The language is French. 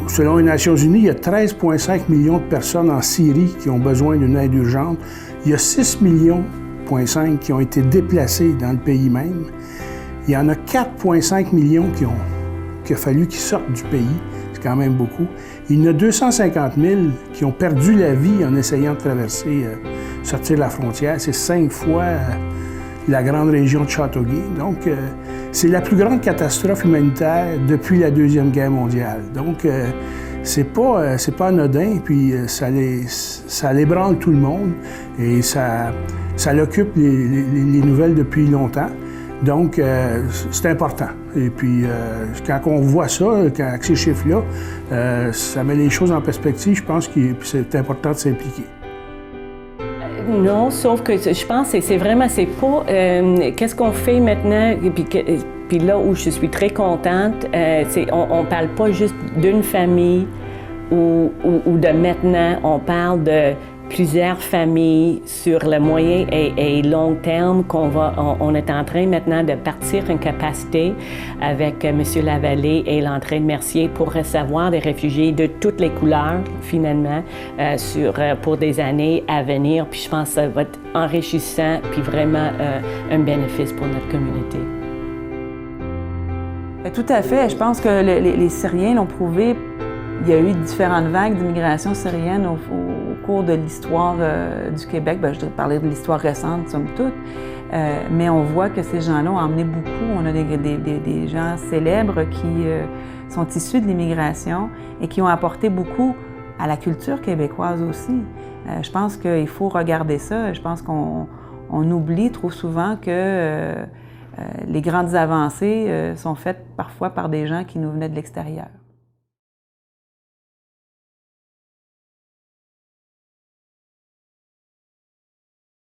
Selon les Nations unies, il y a 13,5 millions de personnes en Syrie qui ont besoin d'une aide urgente. Il y a 6,5 millions qui ont été déplacés dans le pays même. Il y en a 4,5 millions qu'il a fallu qu'ils sortent du pays. C'est quand même beaucoup. Il y en a 250 000 qui ont perdu la vie en essayant de traverser, sortir la frontière. C'est 5 fois la grande région de Châteauguay. Donc, c'est la plus grande catastrophe humanitaire depuis la Deuxième Guerre mondiale. Donc, c'est pas anodin, puis ça l'ébranle tout le monde et ça l'occupe les nouvelles depuis longtemps. Donc, c'est important. Et puis, quand on voit ça, avec ces chiffres-là, ça met les choses en perspective. Je pense que c'est important de s'impliquer. Non, sauf que je pense que c'est vraiment, c'est pas qu'est-ce qu'on fait maintenant, puis là où je suis très contente, on parle pas juste d'une famille ou de maintenant, on parle de plusieurs familles sur le moyen et long terme on est en train maintenant de partir une capacité avec M. Lavallée et l'entrée de Mercier pour recevoir des réfugiés de toutes les couleurs, finalement, pour des années à venir. Puis je pense que ça va être enrichissant puis vraiment un bénéfice pour notre communauté. Tout à fait. Je pense que les Syriens l'ont prouvé. Il y a eu différentes vagues d'immigration syrienne au cours de l'histoire du Québec. Bien, je dois parler de l'histoire récente, somme toute. Mais on voit que ces gens-là ont emmené beaucoup. On a des gens célèbres qui sont issus de l'immigration et qui ont apporté beaucoup à la culture québécoise aussi. Je pense qu'il faut regarder ça. Je pense qu'on oublie trop souvent que les grandes avancées sont faites parfois par des gens qui nous venaient de l'extérieur.